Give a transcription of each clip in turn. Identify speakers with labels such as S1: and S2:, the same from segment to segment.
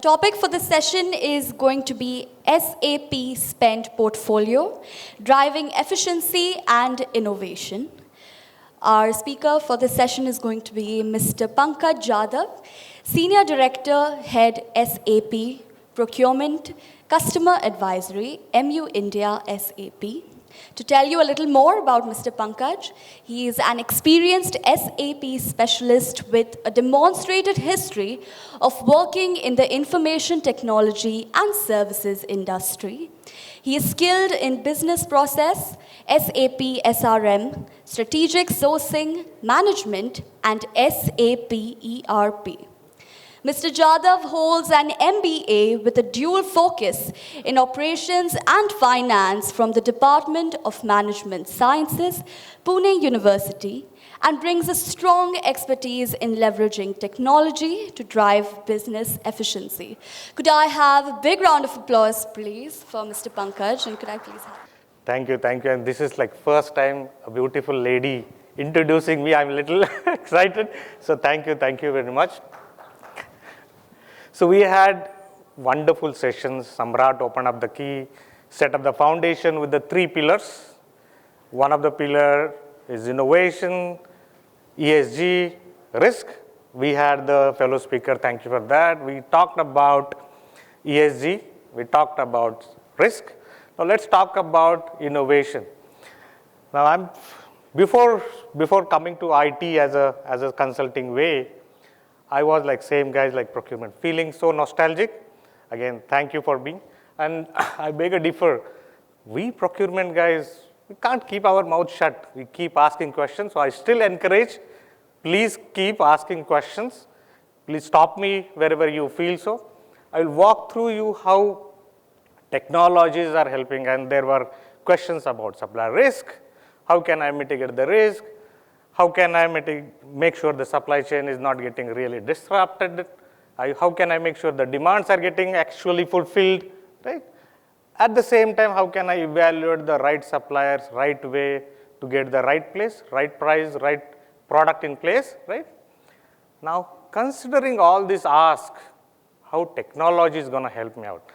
S1: Topic for this session is going to be SAP Spend Portfolio, Driving Efficiency and Innovation. Our speaker for this session is going to be Mr. Pankaj Jadhav, Senior Director, Head SAP Procurement, Customer Advisory, MU India SAP. To tell you a little more about Mr. Pankaj, he is an experienced SAP specialist with a demonstrated history of working in the information technology and services industry. He is skilled in business process, SAP SRM, strategic sourcing, management, and SAP ERP. Mr. Jadhav holds an MBA with a dual focus in operations and finance from the Department of Management Sciences, Pune University, and brings a strong expertise in leveraging technology to drive business efficiency. Could I have a big round of applause, please, for Mr. Pankaj, and could I please have...
S2: Thank you. And this is like first time a beautiful lady introducing me. I'm a little excited. So thank you very much. So we had wonderful sessions. Samrat opened up the key, set up the foundation with the 3 pillars. One of the pillars is innovation, ESG, risk. We had the fellow speaker, thank you for that. We talked about ESG, we talked about risk. Now let's talk about innovation. Now before coming to IT as a consulting way, I was like same guys like procurement, feeling so nostalgic. Again, thank you for being. And I beg a differ. We procurement guys, we can't keep our mouth shut. We keep asking questions. So I still encourage, please keep asking questions. Please stop me wherever you feel so. I will walk through you how technologies are helping. And there were questions about supply risk. How can I mitigate the risk? How can I make sure the supply chain is not getting really disrupted? How can I make sure the demands are getting actually fulfilled, right? At the same time, how can I evaluate the right suppliers, right way to get the right place, right price, right product in place, right? Now, considering all this ask, how technology is going to help me out.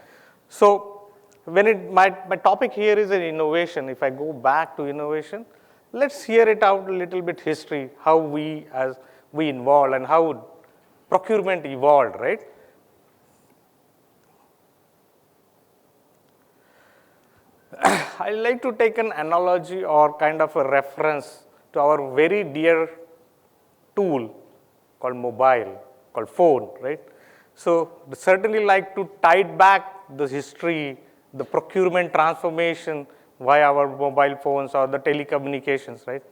S2: So, my topic here is an innovation. If I go back to innovation, let's hear it out a little bit history, how we involved and how procurement evolved, right? I like to take an analogy or kind of a reference to our very dear tool called mobile, called phone, right? So certainly like to tie back the history, the procurement transformation via our mobile phones or the telecommunications, right?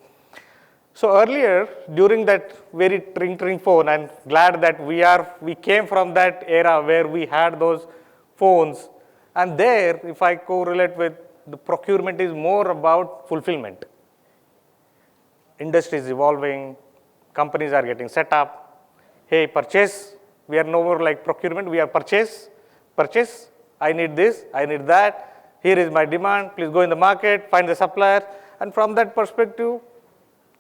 S2: So earlier, during that very tring phone, I'm glad that we came from that era where we had those phones. And there, if I correlate with the procurement is more about fulfillment. Industry is evolving, companies are getting set up. Hey, purchase, we are no more like procurement, we are purchase, I need this, I need that. Here is my demand, please go in the market, find the supplier. And from that perspective,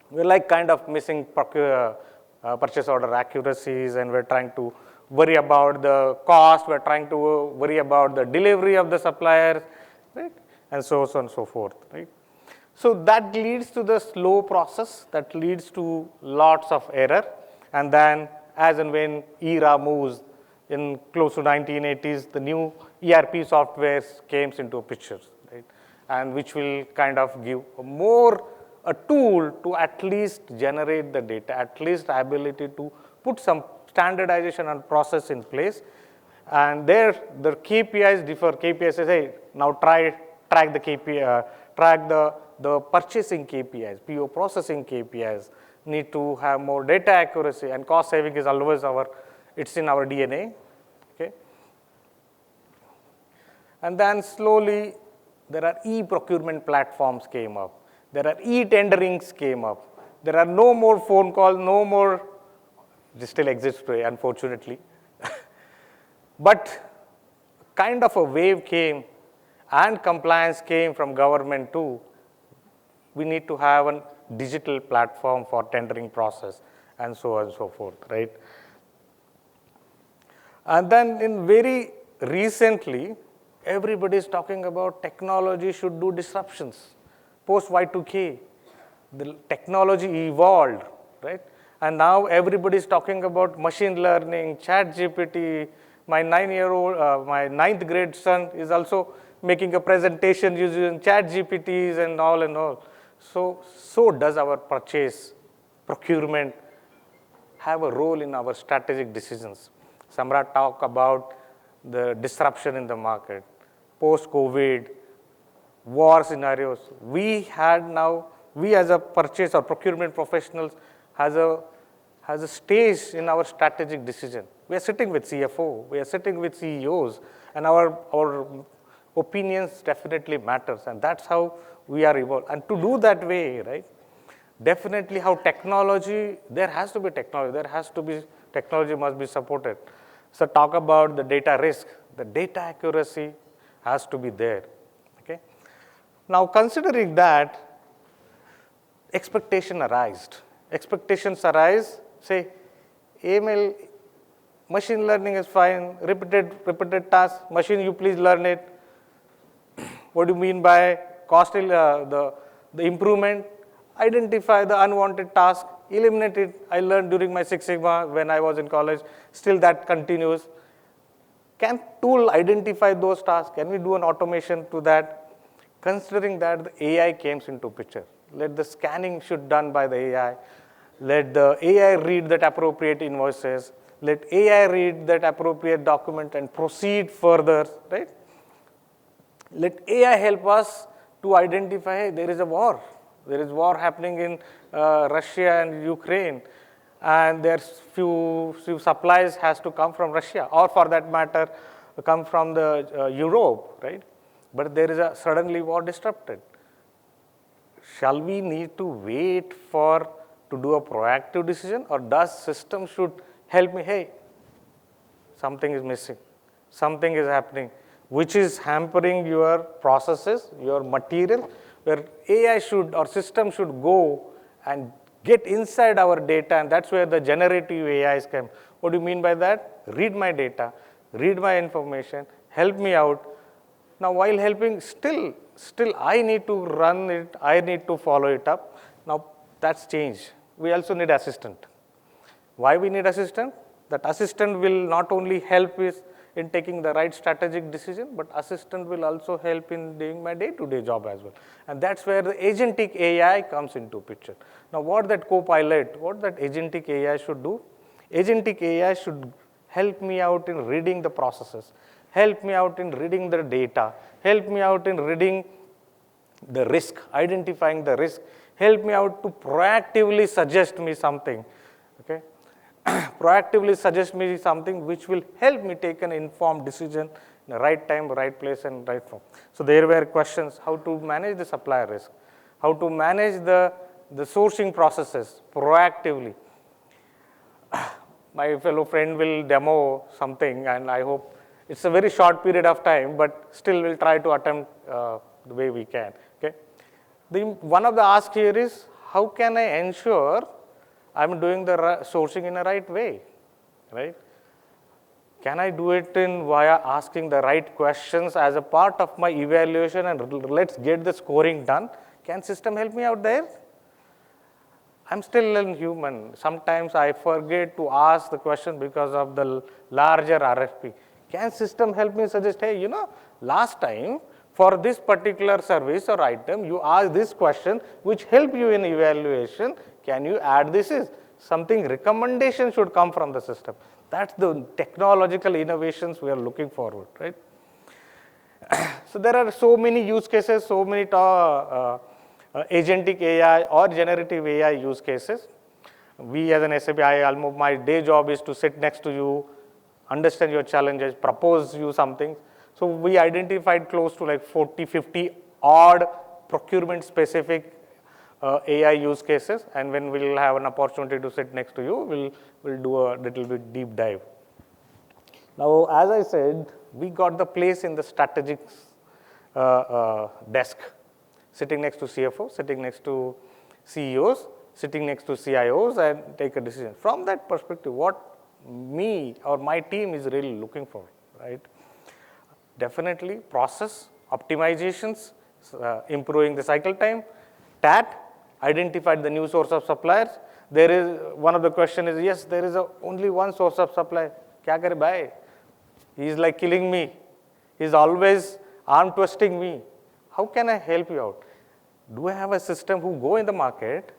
S2: we're like kind of missing purchase order accuracies, and we're trying to worry about the cost, we're trying to worry about the delivery of the suppliers, right? And so on and so forth, right? So that leads to the slow process, that leads to lots of error. And then as and when era moves, in close to 1980s, the new ERP software came into picture, right? And which will kind of give a tool to at least generate the data, at least ability to put some standardization and process in place. And there, the KPIs differ. KPIs says, hey, now track the KPI, track the purchasing KPIs, PO processing KPIs, need to have more data accuracy, and cost saving is always it's in our DNA, okay? And then slowly, there are e-procurement platforms came up. There are e-tenderings came up. There are no more phone calls, no more, this still exists today, unfortunately. But kind of a wave came, and compliance came from government too. We need to have a digital platform for tendering process, and so on and so forth, right? And then in very recently, everybody is talking about technology should do disruptions. Post Y2K, the technology evolved, right? And now everybody is talking about machine learning, chat GPT. My 9-year-old, my 9th grade son is also making a presentation using chat GPTs and all and all. So does our purchase, procurement, have a role in our strategic decisions. Samrat talked about the disruption in the market, post-COVID, war scenarios. We as a purchase or procurement professionals has a stage in our strategic decision. We are sitting with CFO, we are sitting with CEOs, and our opinions definitely matters, and that's how we are evolved. And to do that way, right? Definitely how technology, there has to be technology must be supported. So talk about the data risk, the data accuracy has to be there, okay? Now considering that, expectations arise, say, AML, machine learning is fine, repeated tasks, machine you please learn it. What do you mean by costly, the improvement? Identify the unwanted task, eliminate it. I learned during my Six Sigma when I was in college, still that continues. Can tool identify those tasks? Can we do an automation to that? Considering that the AI comes into picture. Let the scanning should done by the AI. Let the AI read that appropriate invoices. Let AI read that appropriate document and proceed further, right? Let AI help us to identify, hey, there is a war. There is war happening in Russia and Ukraine, and there's few supplies has to come from Russia, or for that matter, come from the Europe, right? But there is a suddenly war disrupted. Shall we need to wait to do a proactive decision, or does system should help me? Hey, something is missing, something is happening, which is hampering your processes, your material, where AI should or system should go and get inside our data, and that's where the generative AIs come. What do you mean by that? Read my data, read my information, help me out. Now while helping, still I need to run it, I need to follow it up. Now that's changed. We also need assistant. Why we need assistant? That assistant will not only help us in taking the right strategic decision, but assistant will also help in doing my day-to-day job as well. And that's where the agentic AI comes into picture. Now what that co-pilot, what that agentic AI should do? Agentic AI should help me out in reading the processes, help me out in reading the data, help me out in reading the risk, identifying the risk, help me out to proactively suggest me something, okay? Proactively suggest me something which will help me take an informed decision in the right time, right place, and right form. So there were questions, how to manage the supplier risk, how to manage the sourcing processes proactively. My fellow friend will demo something, and I hope it's a very short period of time, but still we'll try to attempt the way we can, okay? One of the asks here is, how can I ensure I'm doing the sourcing in the right way, right? Can I do it via asking the right questions as a part of my evaluation, and let's get the scoring done? Can system help me out there? I'm still a human. Sometimes I forget to ask the question because of the larger RFP. Can system help me suggest, hey, last time for this particular service or item, you asked this question which helped you in evaluation. Can you add this? Something recommendation should come from the system. That's the technological innovations we are looking forward, right? So there are so many use cases, so many agentic AI or generative AI use cases. We as an SAP, my day job is to sit next to you, understand your challenges, propose you something. So we identified close to like 40, 50 odd procurement specific AI use cases, and when we'll have an opportunity to sit next to you, we'll do a little bit deep dive. Now, as I said, we got the place in the strategic desk, sitting next to CFO, sitting next to CEOs, sitting next to CIOs, and take a decision. From that perspective, what me or my team is really looking for, right? Definitely process optimizations, improving the cycle time. TAT, identified the new source of suppliers. There is, one of the question is, yes, there is only one source of supply. Kya kare bhai? He is like killing me. He is always arm twisting me. How can I help you out? Do I have a system who go in the market,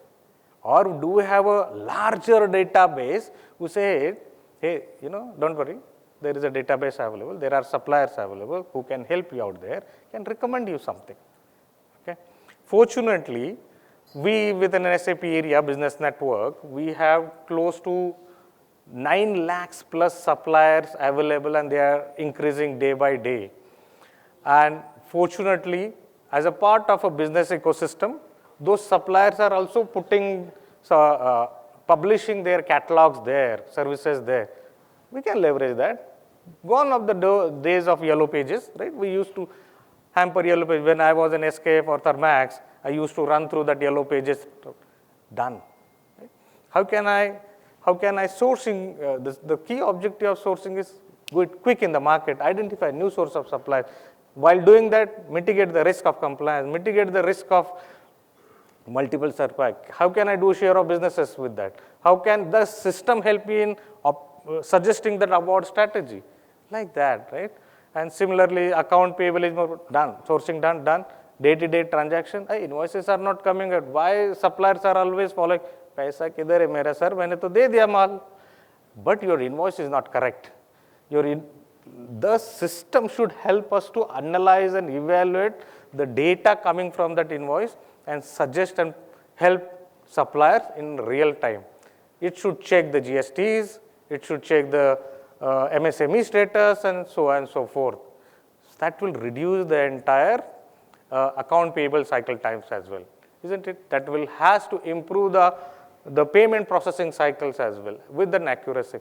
S2: or do we have a larger database who say, hey, don't worry, there is a database available, there are suppliers available who can help you out there, can recommend you something. Okay. Fortunately, we within an SAP area business network, we have close to 9 lakhs plus suppliers available, and they are increasing day by day. And fortunately, as a part of a business ecosystem, those suppliers are also publishing their catalogs there, services there. We can leverage that. Gone of the days of yellow pages, right? We used to hamper yellow pages. When I was in SKF or Thermax, I used to run through that yellow pages. Done. Right? How can I sourcing, the key objective of sourcing is quick in the market, identify new source of supply. While doing that, mitigate the risk of compliance, mitigate the risk of multiple supply. How can I do share of businesses with that? How can the system help me in suggesting that award strategy? Like that, right? And similarly, account payable is done, sourcing done. Day-to-day transaction, invoices are not coming out. Why suppliers are always following? Paisa kidhar hai mera sir, maine to de diya maal. But your invoice is not correct. The system should help us to analyze and evaluate the data coming from that invoice and suggest and help suppliers in real time. It should check the GSTs, it should check the MSME status, and so on and so forth. So that will reduce the entire account payable cycle times as well, isn't it? That has to improve the payment processing cycles as well with an accuracy.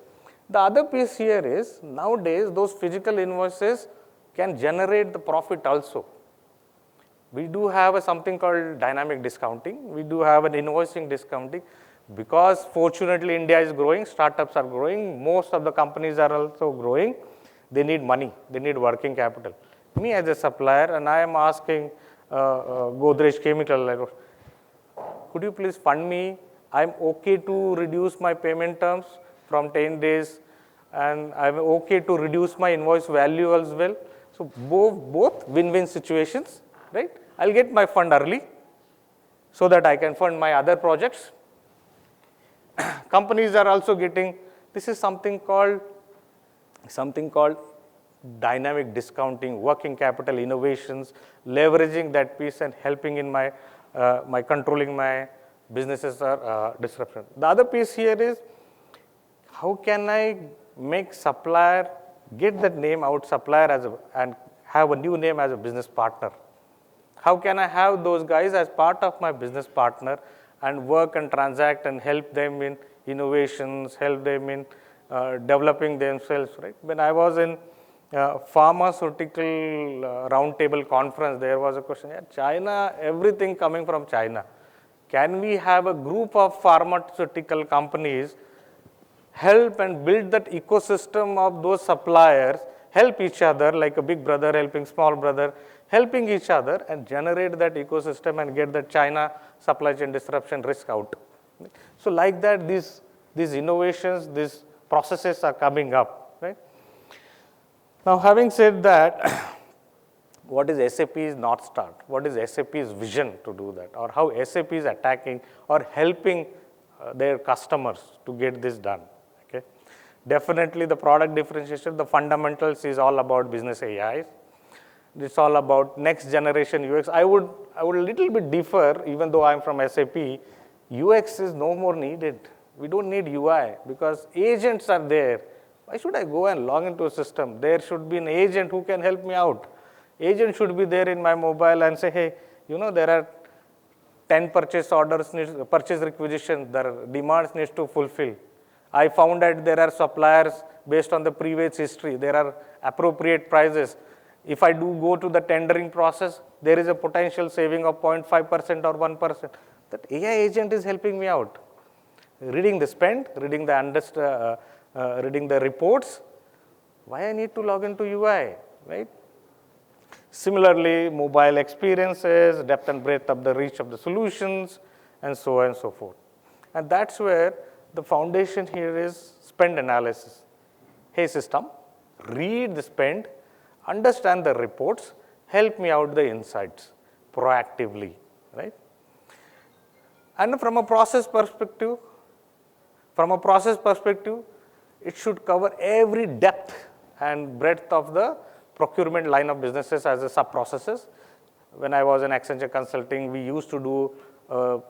S2: The other piece here is, nowadays, those physical invoices can generate the profit also. We do have something called dynamic discounting. We do have an invoicing discounting. Because fortunately India is growing, startups are growing, most of the companies are also growing, they need money, they need working capital. Me as a supplier, and I am asking Godrej Chemical, could you please fund me? I'm okay to reduce my payment terms from 10 days, and I'm okay to reduce my invoice value as well. So both win-win situations, right? I'll get my fund early so that I can fund my other projects. Companies are also getting, this is something called dynamic discounting, working capital innovations, leveraging that piece and helping in my controlling my businesses or disruption. The other piece here is, how can I make supplier, get that name out supplier and have a new name as a business partner? How can I have those guys as part of my business partner and work and transact and help them in innovations, help them in developing themselves, right? When I was in pharmaceutical roundtable conference, there was a question, China, everything coming from China. Can we have a group of pharmaceutical companies help and build that ecosystem of those suppliers, help each other like a big brother helping small brother, helping each other and generate that ecosystem and get the China supply chain disruption risk out. So like that, these innovations, these processes are coming up, right? Now, having said that, what is SAP's North Star? What is SAP's vision to do that? Or how SAP is attacking or helping their customers to get this done? Okay. Definitely the product differentiation, the fundamentals is all about business AI. It's all about next generation UX. I would a little bit differ, even though I'm from SAP, UX is no more needed. We don't need UI because agents are there. Why should I go and log into a system? There should be an agent who can help me out. Agent should be there in my mobile and say, hey, there are 10 purchase orders, purchase requisitions, the demands needs to fulfill. I found that there are suppliers based on the previous history. There are appropriate prices. If I do go to the tendering process, there is a potential saving of 0.5% or 1%. That AI agent is helping me out. Reading the spend, reading the reading the reports. Why I need to log into UI, right? Similarly, mobile experiences, depth and breadth of the reach of the solutions, and so on and so forth. And that's where the foundation here is spend analysis. Hey system, read the spend, understand the reports, help me out the insights proactively, right? And from a process perspective, it should cover every depth and breadth of the procurement line of businesses as a sub-processes. When I was in Accenture Consulting, we used to do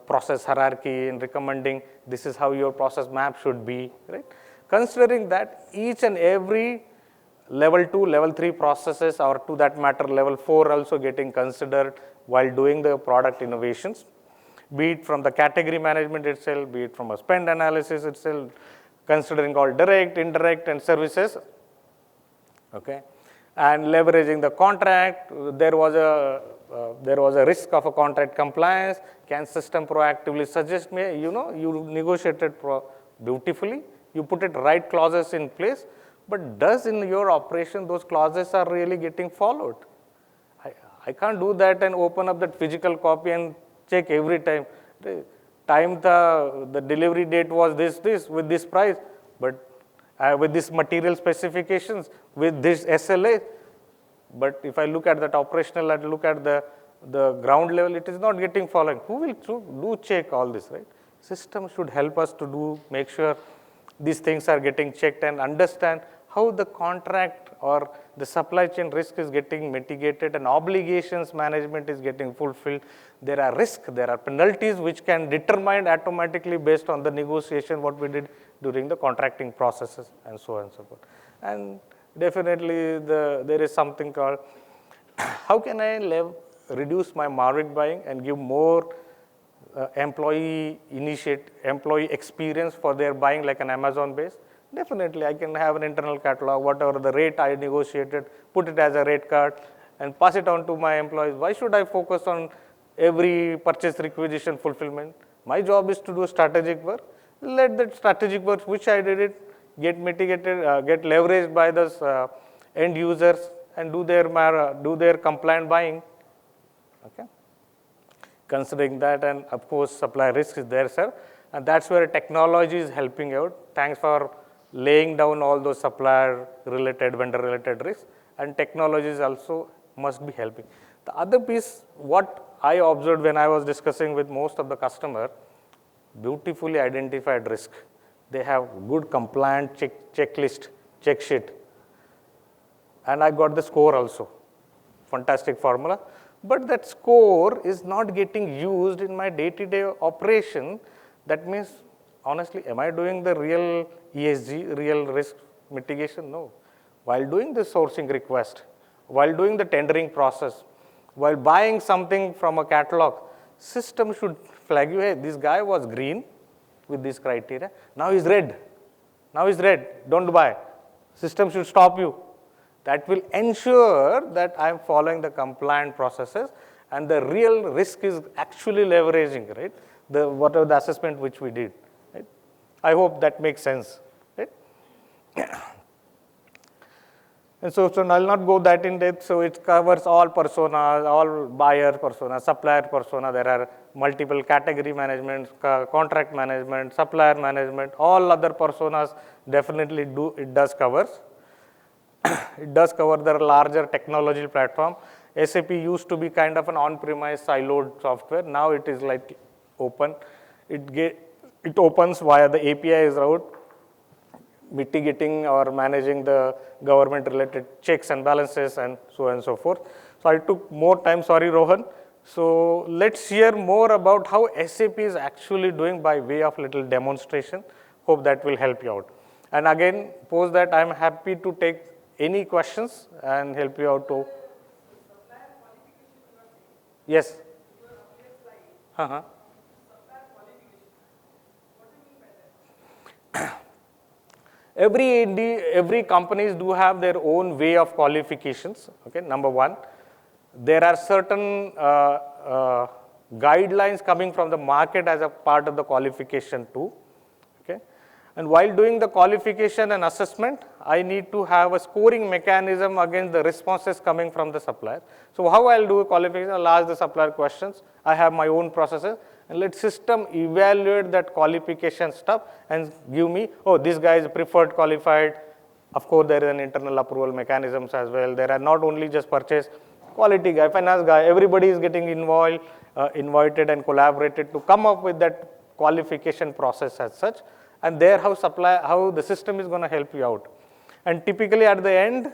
S2: process hierarchy and recommending this is how your process map should be, right? Considering that each and every level 2, level 3 processes, or to that matter level 4 also getting considered while doing the product innovations, be it from the category management itself, be it from a spend analysis itself, considering all direct, indirect, and services, okay, and leveraging the contract. There was a risk of a contract compliance. Can system proactively suggest me? You negotiated beautifully. You put it right clauses in place, but does in your operation those clauses are really getting followed? I can't do that and open up that physical copy and check every time. The delivery date was this with this price, but with this material specifications, with this SLA. But if I look at that operational and look at the ground level, it is not getting following. Who will do check all this, right? System should help us to make sure these things are getting checked and understand how the contract or the supply chain risk is getting mitigated and obligations management is getting fulfilled. There are risks, there are penalties which can determine automatically based on the negotiation what we did during the contracting processes and so on and so forth. And definitely there is something called how can I reduce my Marvick buying and give more employee experience for their buying like an Amazon base. Definitely, I can have an internal catalog, whatever the rate I negotiated, put it as a rate card and pass it on to my employees. Why should I focus on every purchase requisition fulfillment? My job is to do strategic work. Let that strategic work, which I did it, get mitigated, get leveraged by the end users and do their compliant buying. Okay. Considering that, and of course, supply risk is there, sir. And that's where technology is helping out. Thanks for laying down all those supplier-related, vendor-related risks, and technologies also must be helping. The other piece, what I observed when I was discussing with most of the customer, beautifully identified risk. They have good compliant checklist, check sheet. And I got the score also. Fantastic formula. But that score is not getting used in my day-to-day operation. That means, honestly, am I doing the real ESG, real risk mitigation? No. While doing the sourcing request, while doing the tendering process, while buying something from a catalog, system should flag you, hey, this guy was green with this criteria. Now he's red. Now he's red. Don't buy. System should stop you. That will ensure that I'm following the compliant processes and the real risk is actually leveraging, right? Whatever the assessment which we did. Right? I hope that makes sense. Right? And so I'll not go that in depth. So it covers all personas, all buyer persona, supplier persona. There are multiple category management, contract management, supplier management, all other personas definitely it does cover. It does cover the larger technology platform. SAP used to be kind of an on-premise siloed software. Now it is like open. It opens via the APIs route, mitigating or managing the government-related checks and balances and so on and so forth. So I took more time, sorry Rohan. So let's hear more about how SAP is actually doing by way of little demonstration. Hope that will help you out. And again, post that I'm happy to take any questions and help you out to. Yes. Every companies do have their own way of qualifications. Okay, number one, there are certain guidelines coming from the market as a part of the qualification too. Okay, And while doing the qualification and assessment, I need to have a scoring mechanism against the responses coming from the supplier. So how I'll do a qualification, I'll ask the supplier questions. I have my own processes, and let system evaluate that qualification stuff and give me, oh, this guy is preferred qualified. Of course, there is an internal approval mechanisms as well. There are not only just purchase, quality guy, finance guy, everybody is getting involved, invited and collaborated to come up with that qualification process as such. And there how the system is going to help you out. And typically at the end,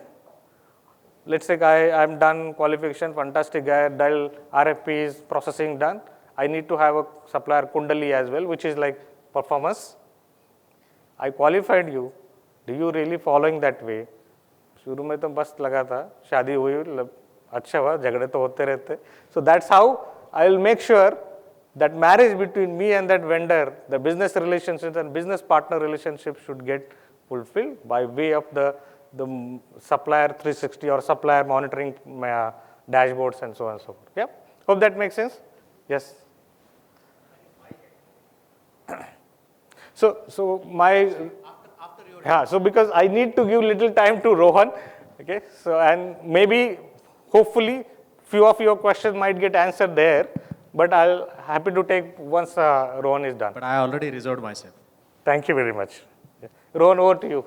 S2: let's say I'm done qualification, fantastic guy, dial RFPs, processing done. I need to have a supplier Kundali as well, which is like performance. I qualified you. Do you really following that way? शुरू में तो बस लगा था, शादी हुई, अच्छा हुआ, झगड़े तो होते रहते. So that's how I will make sure that marriage between me and that vendor, the business relationships and business partner relationship should get fulfilled by way of the supplier 360 or supplier monitoring dashboards and so on and so forth. Yeah, hope that makes sense. Yes. So my so because I need to give little time to Rohan, okay. So and maybe hopefully few of your questions might get answered there. But I'll happy to take once Rohan is done.
S3: But I already reserved myself.
S2: Thank you very much. Yeah. Rohan, over to you.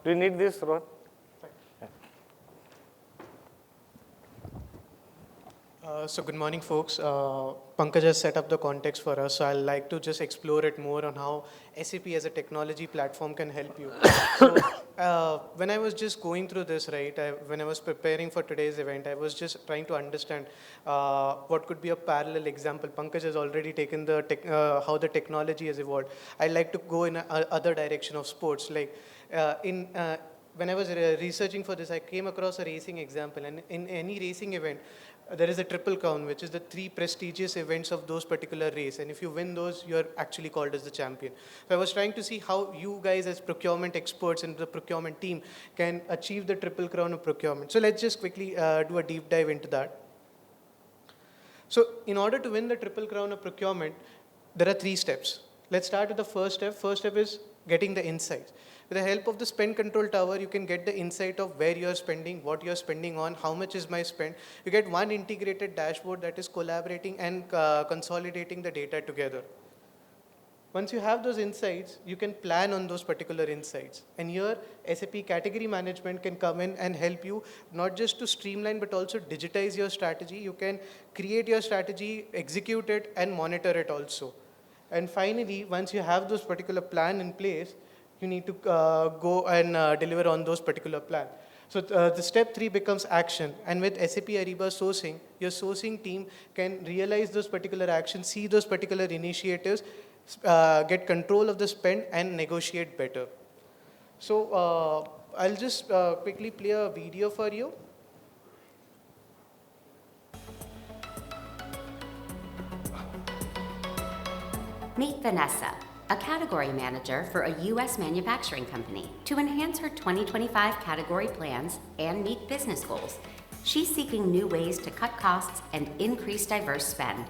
S2: Do you need this, Rohan?
S4: So good morning, folks. Pankaj has set up the context for us, so I'd like to just explore it more on how SAP as a technology platform can help you. So when I was just going through this, right, when I was preparing for today's event, I was just trying to understand what could be a parallel example. Pankaj has already taken the how the technology has evolved. I'd like to go in other direction of sports. Like when I was researching for this, I came across a racing example, and in any racing event, there is a triple crown, which is the 3 prestigious events of those particular race. And if you win those, you're actually called as the champion. So I was trying to see how you guys as procurement experts and the procurement team can achieve the triple crown of procurement. So let's just quickly do a deep dive into that. So in order to win the triple crown of procurement, there are 3 steps. Let's start with the first step. First step is getting the insights. With the help of the spend control tower, you can get the insight of where you're spending, what you're spending on, how much is my spend. You get one integrated dashboard that is collaborating and consolidating the data together. Once you have those insights, you can plan on those particular insights. And here, SAP category management can come in and help you not just to streamline, but also digitize your strategy. You can create your strategy, execute it, and monitor it also. And finally, once you have those particular plan in place, you need to go and deliver on those particular plan. So the step 3 becomes action. And with SAP Ariba sourcing, your sourcing team can realize those particular actions, see those particular initiatives, get control of the spend, and negotiate better. So I'll just quickly play a video for you.
S5: Meet Vanessa, a category manager for a U.S. manufacturing company. To enhance her 2025 category plans and meet business goals, she's seeking new ways to cut costs and increase diverse spend.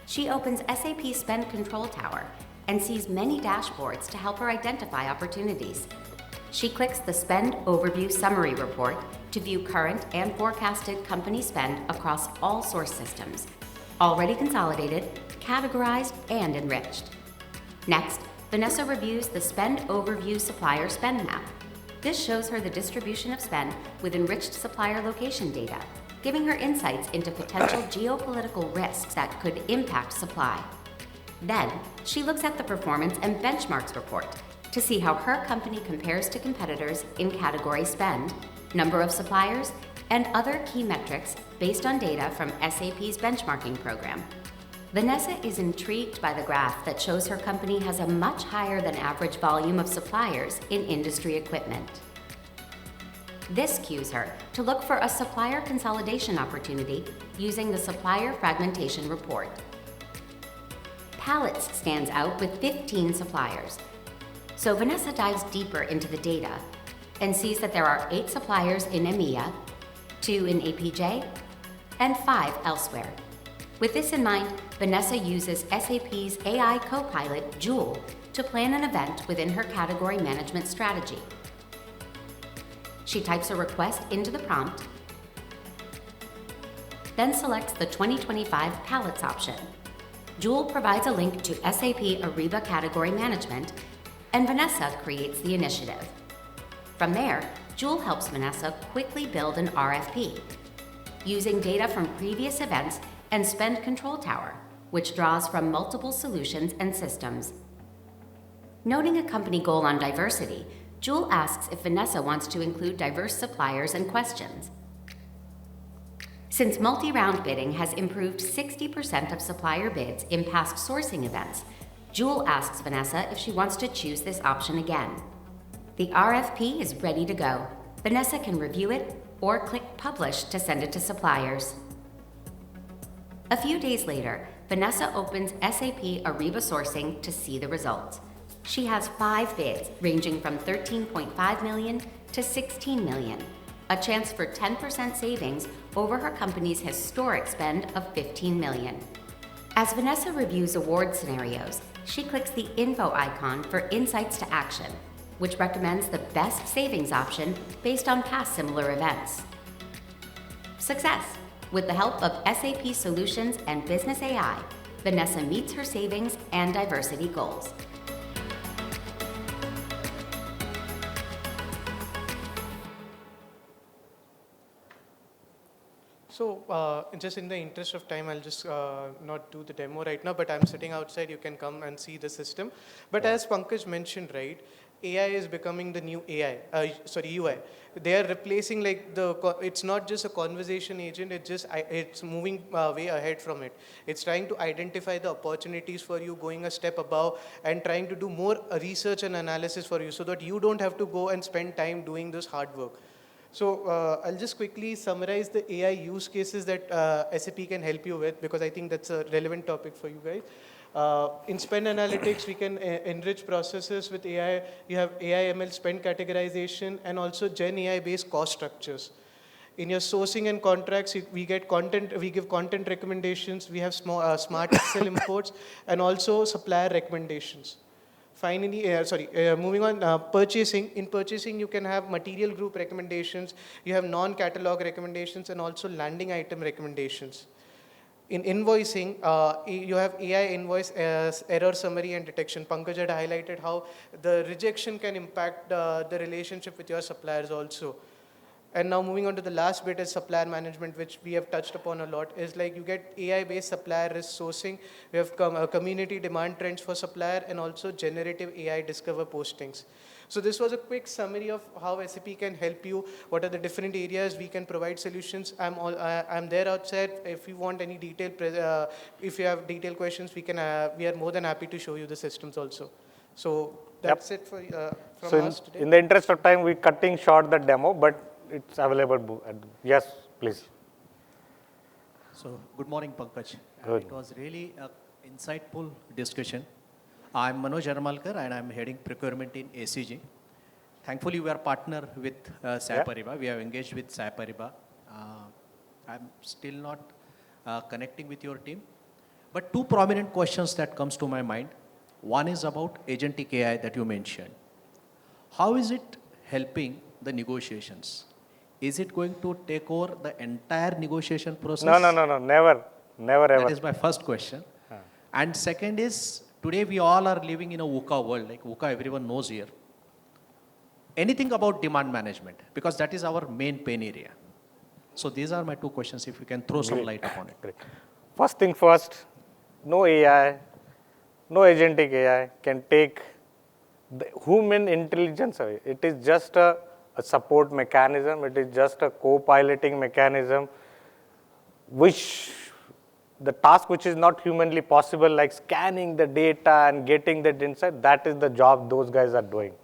S5: She opens SAP Spend Control Tower and sees many dashboards to help her identify opportunities. She clicks the Spend Overview Summary Report to view current and forecasted company spend across all source systems, already consolidated, categorized, and enriched. Next, Vanessa reviews the Spend Overview Supplier Spend Map. This shows her the distribution of spend with enriched supplier location data, giving her insights into potential geopolitical risks that could impact supply. Then, she looks at the Performance and Benchmarks report to see how her company compares to competitors in category spend, number of suppliers, and other key metrics based on data from SAP's benchmarking program. Vanessa is intrigued by the graph that shows her company has a much higher than average volume of suppliers in industry equipment. This cues her to look for a supplier consolidation opportunity using the Supplier Fragmentation Report. Pallets stands out with 15 suppliers. So Vanessa dives deeper into the data and sees that there are 8 suppliers in EMEA, 2 in APJ, and 5 elsewhere. With this in mind, Vanessa uses SAP's AI Copilot, Joule, to plan an event within her category management strategy. She types a request into the prompt, then selects the 2025 pallets option. Jewel provides a link to SAP Ariba Category Management, and Vanessa creates the initiative. From there, Jewel helps Vanessa quickly build an RFP, using data from previous events and Spend Control Tower, which draws from multiple solutions and systems. Noting a company goal on diversity, Jewel asks if Vanessa wants to include diverse suppliers and questions. Since multi-round bidding has improved 60% of supplier bids in past sourcing events, Jewel asks Vanessa if she wants to choose this option again. The RFP is ready to go. Vanessa can review it or click Publish to send it to suppliers. A few days later, Vanessa opens SAP Ariba Sourcing to see the results. She has 5 bids ranging from $13.5 million to $16 million, a chance for 10% savings over her company's historic spend of $15 million. As Vanessa reviews award scenarios, she clicks the info icon for insights to action, which recommends the best savings option based on past similar events. Success! With the help of SAP Solutions and Business AI, Vanessa meets her savings and diversity goals.
S4: So, just in the interest of time, I'll just not do the demo right now, but I'm sitting outside. You can come and see the system. But as Pankaj mentioned, right, AI is becoming the new UI. They are replacing it's not just a conversation agent, it's moving way ahead from it. It's trying to identify the opportunities for you, going a step above and trying to do more research and analysis for you so that you don't have to go and spend time doing this hard work. So I'll just quickly summarize the AI use cases that SAP can help you with, because I think that's a relevant topic for you guys. In spend analytics, we can enrich processes with AI. You have AI ML spend categorization and also Gen AI based cost structures. In your sourcing and contracts, we give content recommendations. We have smart Excel imports and also supplier recommendations. Finally, moving on, purchasing. In purchasing, you can have material group recommendations, you have non-catalog recommendations, and also landing item recommendations. In invoicing, you have AI invoice error summary and detection. Pankaj had highlighted how the rejection can impact the relationship with your suppliers also. And now moving on to the last bit is supplier management, which we have touched upon a lot, is like you get AI-based supplier risk sourcing, we have community demand trends for supplier, and also generative AI discover postings. So this was a quick summary of how SAP can help you, what are the different areas we can provide solutions. I'm there outside. If you want any detailed, if you have detailed questions, we are more than happy to show you the systems also. So that's it for from us today.
S2: In the interest of time, we're cutting short the demo, but it's available. Yes, please.
S3: So, good morning, Pankaj.
S2: Good.
S3: It was really an insightful discussion. I'm Manoj Armalkar and I'm heading procurement in ACG. Thankfully, we are partner with SAP Ariba. We have engaged with SAP Ariba. I'm still not connecting with your team. But 2 prominent questions that comes to my mind. One is about agentic AI that you mentioned. How is it helping the negotiations? Is it going to take over the entire negotiation process?
S2: No, never ever.
S3: That is my first question. And second is, today we all are living in a VUCA world, like VUCA everyone knows here. Anything about demand management, because that is our main pain area. So these are my 2 questions, if you can throw some light upon it.
S2: Great. First thing first, no AI, no agentic AI can take the human intelligence away. It is just a support mechanism, it is just a co-piloting mechanism, which the task which is not humanly possible, like scanning the data and getting that insight, that is the job those guys are doing.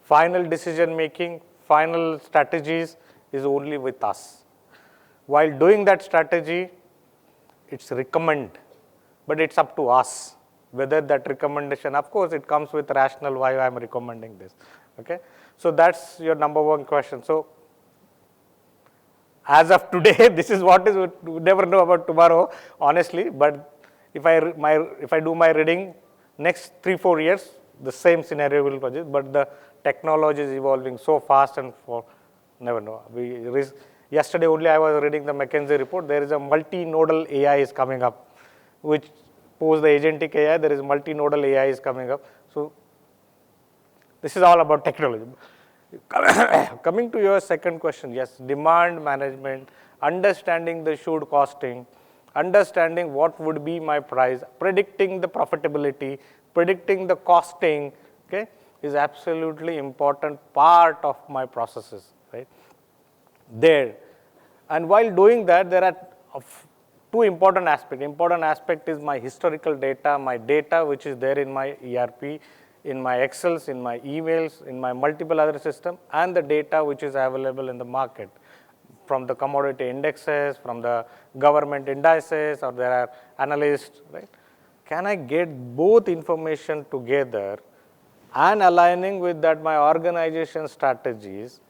S2: Final decision making, final strategies is only with us. While doing that strategy, it's recommend, but it's up to us whether that recommendation, of course, it comes with rational why I'm recommending this. Okay, so that's your number 1 question. So as of today, this is what is, we never know about tomorrow, honestly. But if I do my reading, next 3-4 years, the same scenario will persist, but the technology is evolving so fast and never know. Yesterday only I was reading the McKinsey report, there is a multinodal AI is coming up, which post the agentic AI, there is multinodal AI is coming up. So this is all about technology. Coming to your second question, yes, demand management, understanding the should costing, understanding what would be my price, predicting the profitability, predicting the costing, okay, is absolutely important part of my processes, right? There. And while doing that, there are two important aspects. Important aspect is my historical data, my data which is there in my ERP, in my Excels, in my emails, in my multiple other system, and the data which is available in the market from the commodity indexes, from the government indices, or there are analysts, right? Can I get both information together and aligning with that my organization strategies?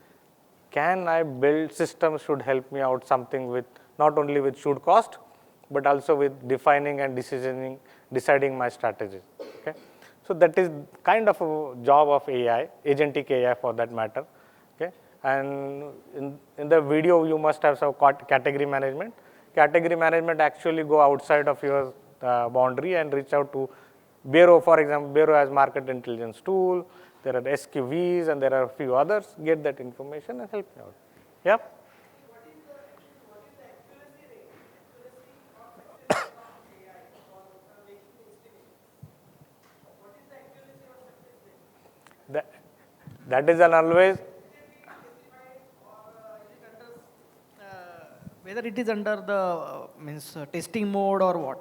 S2: Can I build systems should help me out something with not only with should cost, but also with defining and deciding my strategies. Okay? So that is kind of a job of AI, agentic AI for that matter. Okay? And in the video, you must have some category management. Category management actually go outside of your boundary and reach out to Bureau. For example, Bureau has market intelligence tool. There are SQVs and there are a few others. Get that information and help me out. Yeah. That is an always.
S6: Whether it is under the testing mode or what?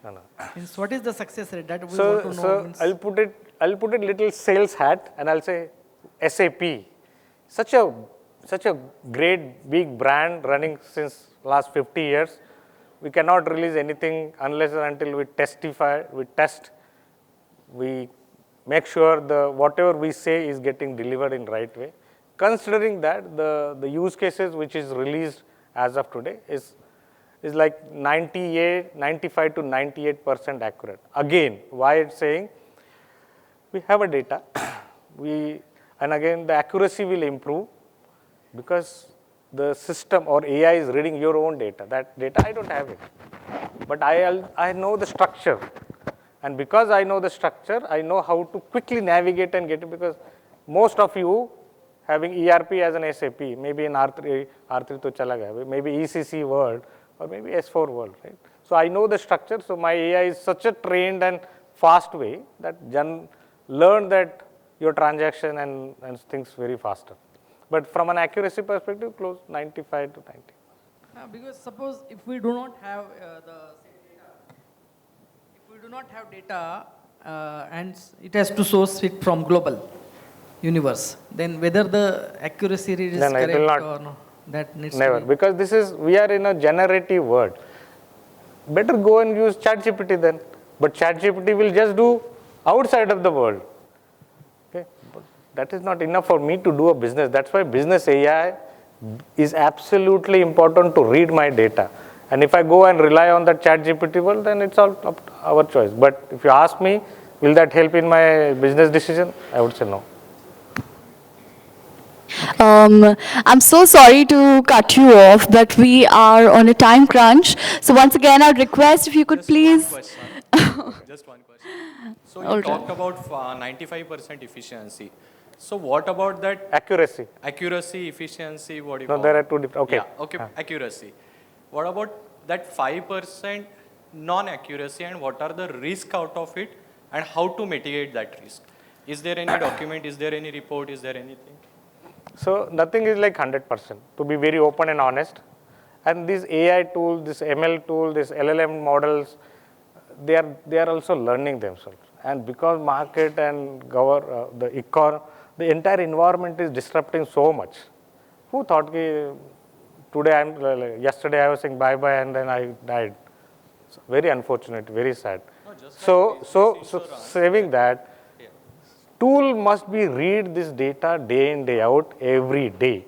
S2: No, no.
S6: Means what is the success rate that we want to know?
S2: So I'll put it little sales hat and I'll say SAP, such a great big brand running since last 50 years. We cannot release anything unless and until we test, we make sure whatever we say is getting delivered in right way. Considering that the use cases which is released as of today is like 95 to 98% accurate. Again, why it's saying we have a data, and again the accuracy will improve because the system or AI is reading your own data. That data I don't have it, but I know the structure, and because I know the structure, I know how to quickly navigate and get it. Because most of you having ERP as an SAP, maybe in R3 to chala gaya, maybe ECC world or maybe S4 world, right? So I know the structure. So my AI is such a trained and fast way that learn that your transaction and things very faster. But from an accuracy perspective, close 95 to 90.
S6: Because suppose if we do not have data and it has to source it from global universe, then whether the accuracy rate is correct or no, that needs
S2: never,
S6: to be.
S2: because we are in a generative world. Better go and use ChatGPT then. But ChatGPT will just do outside of the world. Okay, but that is not enough for me to do a business. That's why business AI is absolutely important to read my data. And if I go and rely on that ChatGPT world, then it's all up to our choice. But if you ask me, will that help in my business decision? I would say no.
S1: I'm so sorry to cut you off, but we are on a time crunch. So once again, I'd request if you could please.
S7: Just one question. So you talked about 95% efficiency. So what about that
S2: Accuracy.
S7: efficiency, what do you
S2: No,
S7: call
S2: there
S7: it?
S2: are two different. Okay.
S7: Yeah, okay, accuracy. What about that 5% non-accuracy, and what are the risk out of it and how to mitigate that risk? Is there any document, is there any report, is there anything?
S2: So nothing is like 100%, to be very open and honest. And these AI tools, this ML tool, this LLM models, they are also learning themselves. And because market and the entire environment is disrupting so much. Who thought yesterday I was saying bye-bye and then I died. So very unfortunate, very sad. So saving that, tool must be read this data day in, day out, every day,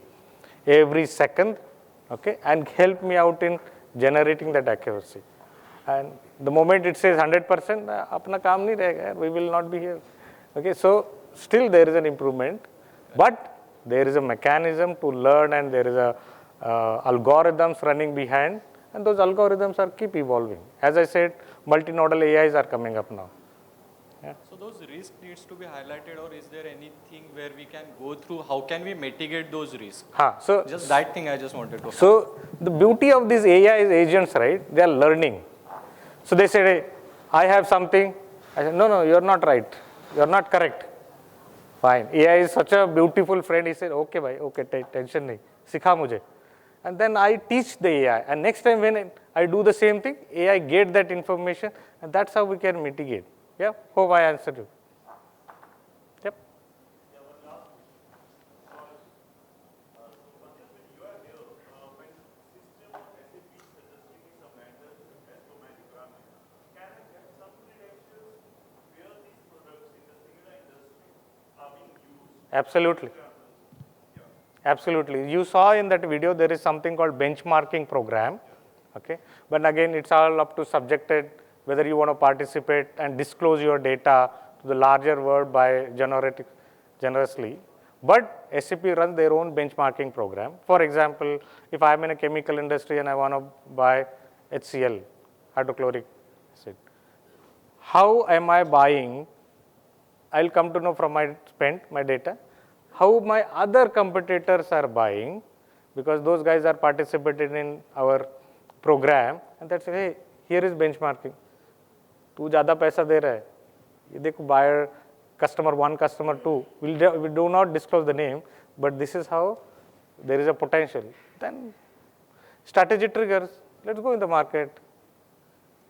S2: every second, okay, and help me out in generating that accuracy. And the moment it says 100%, apna kaam nahi rahega, we will not be here. Okay, so still there is an improvement, but there is a mechanism to learn and there is a algorithms running behind, and those algorithms are keep evolving. As I said, multinodal AIs are coming up now. Yeah.
S7: So those risks needs to be highlighted, or is there anything where we can go through? How can we mitigate those risks?
S2: So
S7: just that thing I just wanted to.
S2: So the beauty of these AI agents, right? They are learning. So they said, hey, I have something. I said, no, you're not right. You're not correct. Fine. AI is such a beautiful friend. He said, okay, bhai, okay, tension nahi. Sikha mujhe. And then I teach the AI. And next time when I do the same thing, AI get that information, and that's how we can mitigate. Yeah, hope I answered you. Yep. Absolutely. Absolutely. You saw in that video there is something called benchmarking program. Okay. But again, it's all up to subjected whether you want to participate and disclose your data to the larger world by generously. But SAP runs their own benchmarking program. For example, if I'm in a chemical industry and I want to buy HCl, hydrochloric acid, how am I buying? I'll come to know from my spend, my data, how my other competitors are buying, because those guys are participating in our program, and that's, hey, here is benchmarking. तू ज़्यादा पैसा दे रहा है, ये देखो buyer, customer 1, customer 2, we do not disclose the name, but this is how there is a potential. Then strategy triggers, let's go in the market.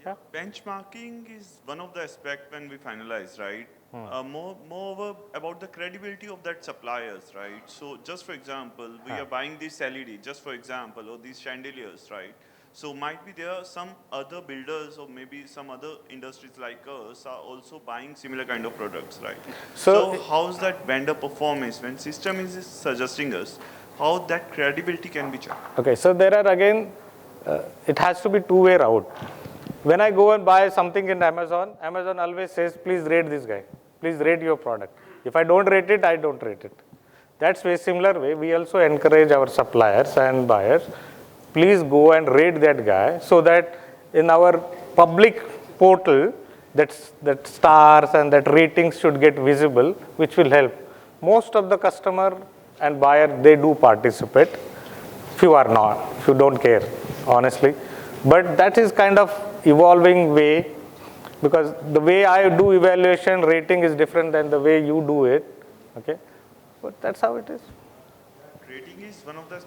S8: Yeah. Benchmarking is one of the aspects when we finalize, right? Moreover, about the credibility of that suppliers, right? So just for example, we are buying this LED, just for example, or these chandeliers, right? So might be there some other builders or maybe some other industries like us are also buying similar kind of products, right? So how's that vendor performance when system is suggesting us, how that credibility can be checked?
S2: Okay, so there are again, it has to be two-way route. When I go and buy something in Amazon, Amazon always says, please rate this guy. Please rate your product. If I don't rate it, I don't rate it. That's very similar way. We also encourage our suppliers and buyers, please go and rate that guy so that in our public portal, that stars and that ratings should get visible, which will help. Most of the customer and buyer, they do participate. Few are not, few don't care, honestly. But that is kind of evolving way, because the way I do evaluation rating is different than the way you do it. Okay, but that's how it is.
S8: Rating is one of the,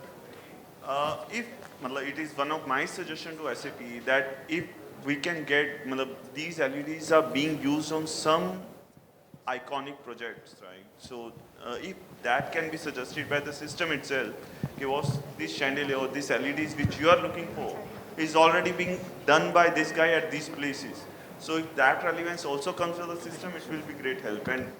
S8: it is one of my suggestion to SAP that if we can get, these LEDs are being used on some iconic projects, right? So if that can be suggested by the system itself, was this chandelier or these LEDs which you are looking for is already being done by this guy at these places. So if that relevance also comes to the system, it will be great help. And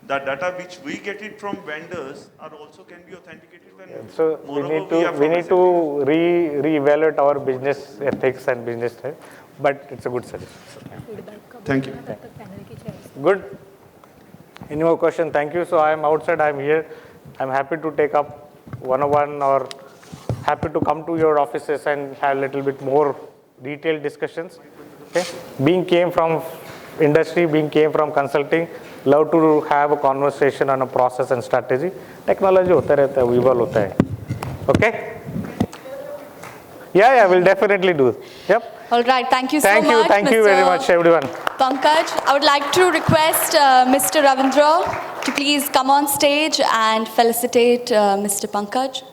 S8: the data which we get it from vendors are also can be authenticated. When
S2: so we need to re-evaluate our business ethics and business type, but it's a good suggestion.
S8: Thank you.
S2: Good. Any more question? Thank you. So I am outside, I am here. I am happy to take up one-on-one or happy to come to your offices and have a little bit more detailed discussions. Okay. Being came from industry, being came from consulting, love to have a conversation on a process and strategy. Technology hota rehta hai, evolve hota hai. Okay? Yeah, we'll definitely do. Yep.
S1: All right, thank you so much.
S2: Thank you very much, everyone.
S1: Pankaj, I would like to request Mr. Ravindra to please come on stage and felicitate Mr. Pankaj.